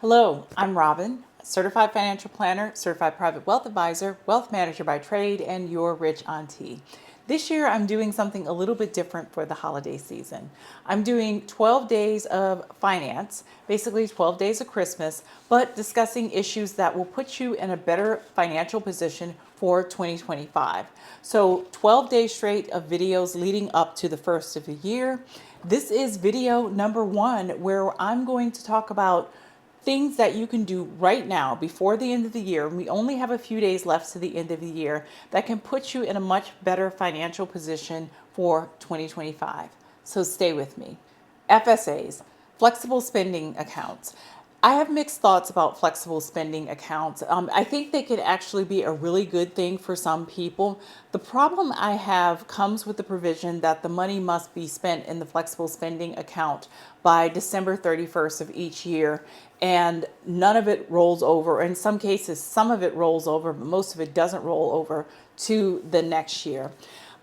Hello, I'm Robin, certified financial planner, certified private wealth advisor, wealth manager by trade, and your rich auntie. This year, I'm doing something a little bit different for the holiday season. I'm doing 12 days of finance, basically 12 days of Christmas, but discussing issues that will put you in a better financial position for 2025. So 12 days straight of videos leading up to the first of the year. This is video number 1, where I'm going to talk about things that you can do right now before the end of the year. We only have a few days left to the end of the year that can put you in a much better financial position for 2025. So stay with me. FSAs, flexible spending accounts. I have mixed thoughts about flexible spending accounts. I think they could actually be a really good thing for some people. The problem I have comes with the provision that the money must be spent in the flexible spending account by December 31st of each year, and none of it rolls over. In some cases, some of it rolls over, but most of it doesn't roll over to the next year.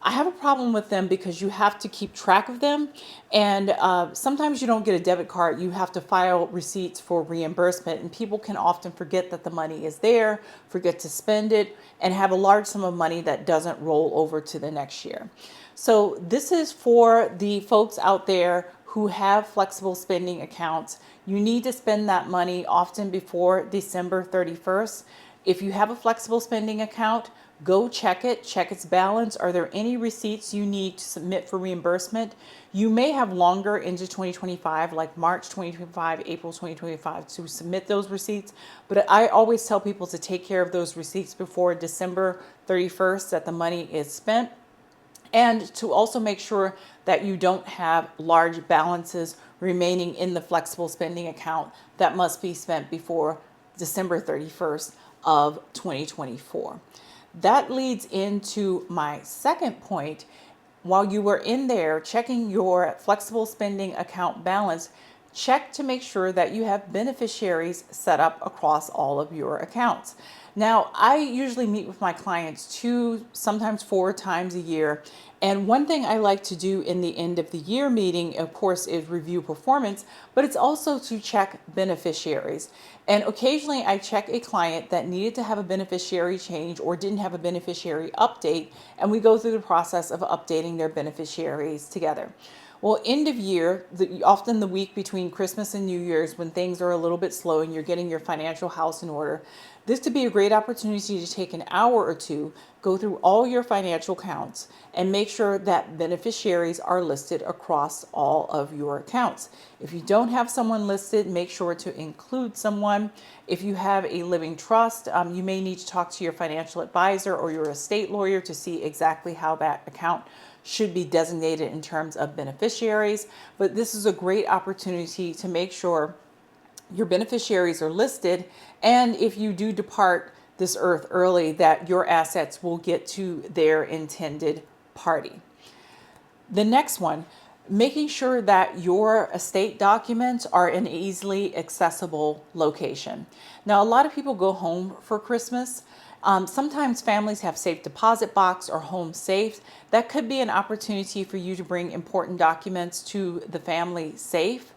I have a problem with them because you have to keep track of them, and sometimes you don't get a debit card. You have to file receipts for reimbursement, and people can often forget that the money is there, forget to spend it, and have a large sum of money that doesn't roll over to the next year. So this is for the folks out there who have flexible spending accounts. You need to spend that money often before December 31st. If you have a flexible spending account, go check it, check its balance. Are there any receipts you need to submit for reimbursement? You may have longer into 2025, like March 2025, April 2025, to submit those receipts. But I always tell people to take care of those receipts before December 31st, that the money is spent. And to also make sure that you don't have large balances remaining in the flexible spending account that must be spent before December 31st of 2024. That leads into my second point. While you were in there checking your flexible spending account balance, check to make sure that you have beneficiaries set up across all of your accounts. Now, I usually meet with my clients 2, sometimes 4 times a year. And one thing I like to do in the end of the year meeting, of course, is review performance, but it's also to check beneficiaries. And occasionally I check a client that needed to have a beneficiary change or didn't have a beneficiary update, and we go through the process of updating their beneficiaries together. Well, end of year, often the week between Christmas and New Year's, when things are a little bit slow and you're getting your financial house in order, this could be a great opportunity to take an hour or two, go through all your financial accounts, and make sure that beneficiaries are listed across all of your accounts. If you don't have someone listed, make sure to include someone. If you have a living trust, you may need to talk to your financial advisor or your estate lawyer to see exactly how that account should be designated in terms of beneficiaries. But this is a great opportunity to make sure your beneficiaries are listed, and if you do depart this earth early, that your assets will get to their intended party. The next one, making sure that your estate documents are in an easily accessible location. Now, a lot of people go home for Christmas. Sometimes families have safe deposit box or home safe. That could be an opportunity for you to bring important documents to the family safe.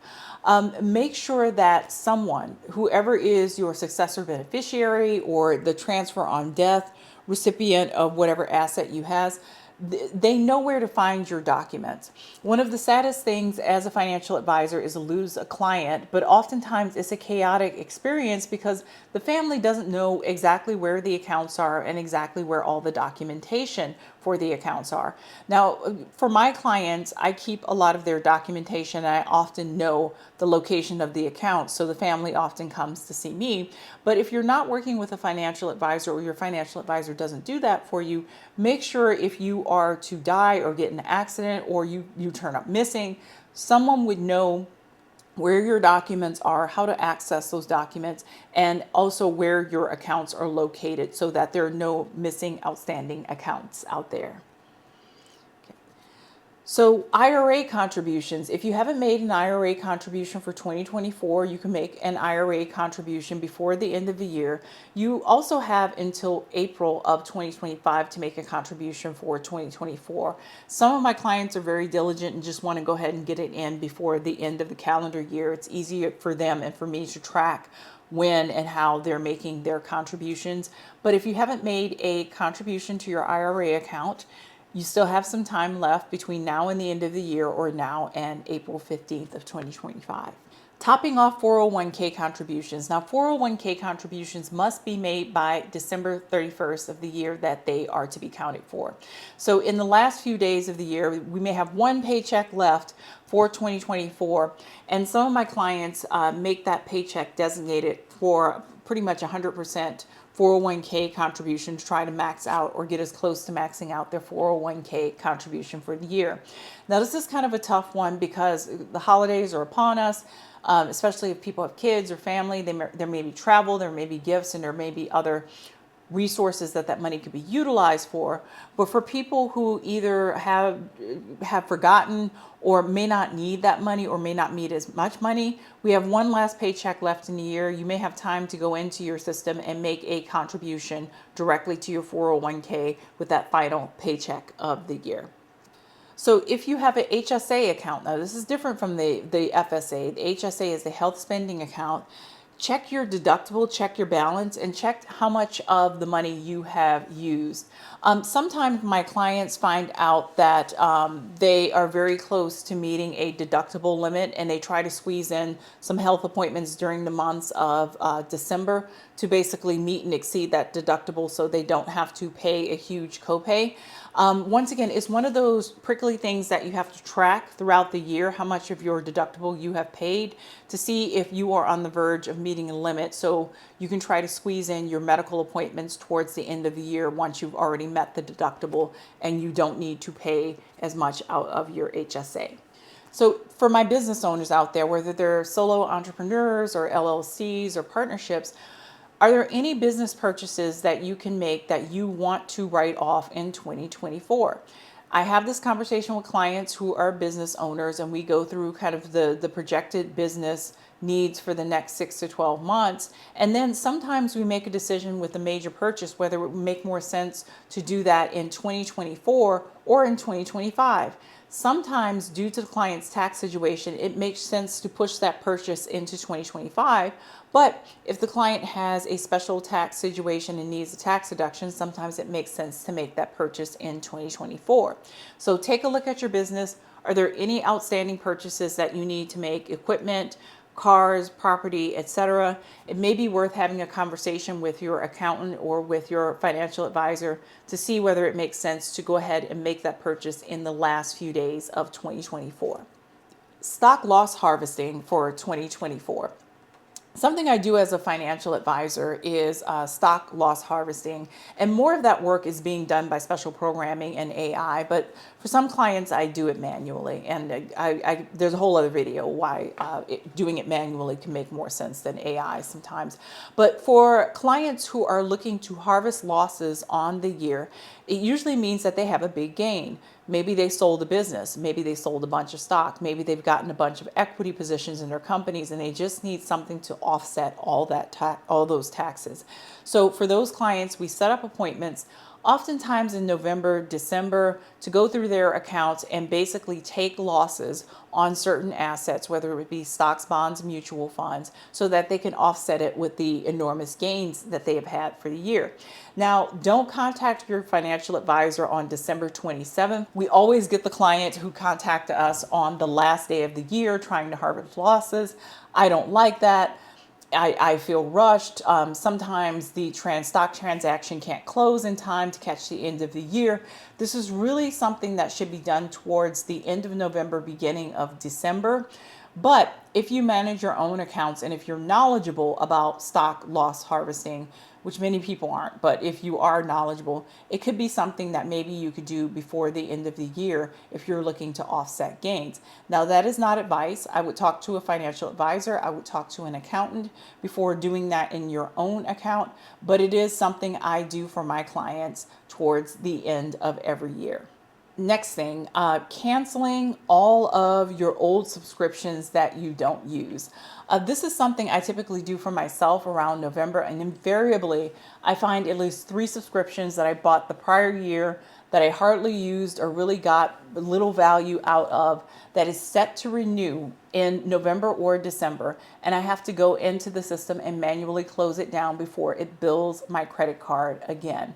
Make sure that someone, whoever is your successor beneficiary or the transfer on death recipient of whatever asset you have, they know where to find your documents. One of the saddest things as a financial advisor is to lose a client, but oftentimes it's a chaotic experience because the family doesn't know exactly where the accounts are and exactly where all the documentation for the accounts are. Now, for my clients, I keep a lot of their documentation, and I often know the location of the accounts, so the family often comes to see me. But if you're not working with a financial advisor, or your financial advisor doesn't do that for you, make sure if you are to die or get in an accident or you turn up missing, someone would know where your documents are, how to access those documents, and also where your accounts are located so that there are no missing outstanding accounts out there. So IRA contributions, if you haven't made an IRA contribution for 2024, you can make an IRA contribution before the end of the year. You also have until April of 2025 to make a contribution for 2024. Some of my clients are very diligent and just want to go ahead and get it in before the end of the calendar year. It's easier for them and for me to track when and how they're making their contributions. But if you haven't made a contribution to your IRA account, you still have some time left between now and the end of the year, or now and April 15th of 2025. Topping off 401k contributions. Now, 401k contributions must be made by December 31st of the year that they are to be counted for. So in the last few days of the year, we may have one paycheck left for 2024, and some of my clients make that paycheck designated for pretty much 100% 401k contribution to try to max out or get as close to maxing out their 401k contribution for the year. Now, this is kind of a tough one because the holidays are upon us, especially if people have kids or family. There may be travel, there may be gifts, and there may be other resources that money could be utilized for. But for people who either have forgotten or may not need that money or may not need as much money, we have one last paycheck left in the year. You may have time to go into your system and make a contribution directly to your 401k with that final paycheck of the year. So if you have an HSA account, now this is different from the FSA. The HSA is the health spending account. Check your deductible, check your balance, and check how much of the money you have used. Sometimes my clients find out that they are very close to meeting a deductible limit, and they try to squeeze in some health appointments during the months of December to basically meet and exceed that deductible so they don't have to pay a huge copay. Once again, it's one of those prickly things that you have to track throughout the year, how much of your deductible you have paid, to see if you are on the verge of meeting a limit, so you can try to squeeze in your medical appointments towards the end of the year once you've already met the deductible and you don't need to pay as much out of your HSA. So for my business owners out there, whether they're solo entrepreneurs or LLCs or partnerships, are there any business purchases that you can make that you want to write off in 2024? I have this conversation with clients who are business owners, and we go through kind of the projected business needs for the next 6 to 12 months. And then sometimes we make a decision with a major purchase, whether it would make more sense to do that in 2024 or in 2025. Sometimes, due to the client's tax situation, it makes sense to push that purchase into 2025. But if the client has a special tax situation and needs a tax deduction, sometimes it makes sense to make that purchase in 2024. So take a look at your business. Are there any outstanding purchases that you need to make? Equipment, cars, property, etc. It may be worth having a conversation with your accountant or with your financial advisor to see whether it makes sense to go ahead and make that purchase in the last few days of 2024. Stock loss harvesting for 2024. Something I do as a financial advisor is stock loss harvesting, and more of that work is being done by special programming and AI, but for some clients I do it manually, and there's a whole other video why doing it manually can make more sense than AI sometimes. But for clients who are looking to harvest losses on the year, it usually means that they have a big gain. Maybe they sold a business, maybe they sold a bunch of stock, maybe they've gotten a bunch of equity positions in their companies and they just need something to offset all those taxes. So for those clients, we set up appointments oftentimes in November, December, to go through their accounts and basically take losses on certain assets, whether it be stocks, bonds, mutual funds, so that they can offset it with the enormous gains that they have had for the year. Now, don't contact your financial advisor on December 27th. We always get the client who contact us on the last day of the year trying to harvest losses. I don't like that. I feel rushed. Sometimes the stock transaction can't close in time to catch the end of the year. This is really something that should be done towards the end of November, beginning of December. But if you manage your own accounts and if you're knowledgeable about stock loss harvesting, which many people aren't, but if you are knowledgeable, it could be something that maybe you could do before the end of the year if you're looking to offset gains. Now, that is not advice. I would talk to a financial advisor. I would talk to an accountant before doing that in your own account, but it is something I do for my clients towards the end of every year. Next thing, canceling all of your old subscriptions that you don't use. This is something I typically do for myself around November, and invariably I find at least 3 subscriptions that I bought the prior year that I hardly used or really got little value out of that is set to renew in November or December, and I have to go into the system and manually close it down before it bills my credit card again.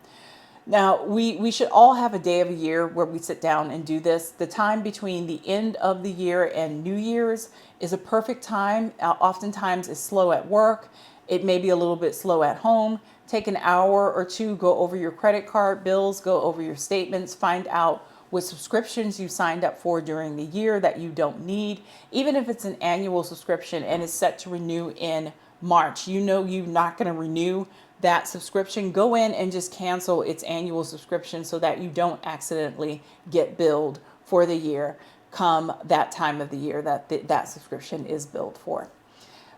Now, we should all have a day of a year where we sit down and do this. The time between the end of the year and New Year's is a perfect time. Oftentimes, it's slow at work. It may be a little bit slow at home. Take an hour or two, go over your credit card bills, go over your statements, find out what subscriptions you signed up for during the year that you don't need. Even if it's an annual subscription and is set to renew in March, you know you're not going to renew that subscription, go in and just cancel its annual subscription so that you don't accidentally get billed for the year come that time of the year that that subscription is billed for.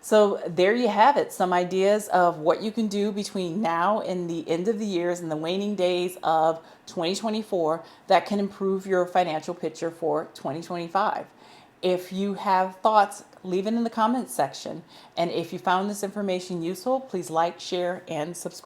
So there you have it, some ideas of what you can do between now and the end of the years and the waning days of 2024 that can improve your financial picture for 2025. If you have thoughts, leave it in the comments section. And if you found this information useful, please like, share, and subscribe.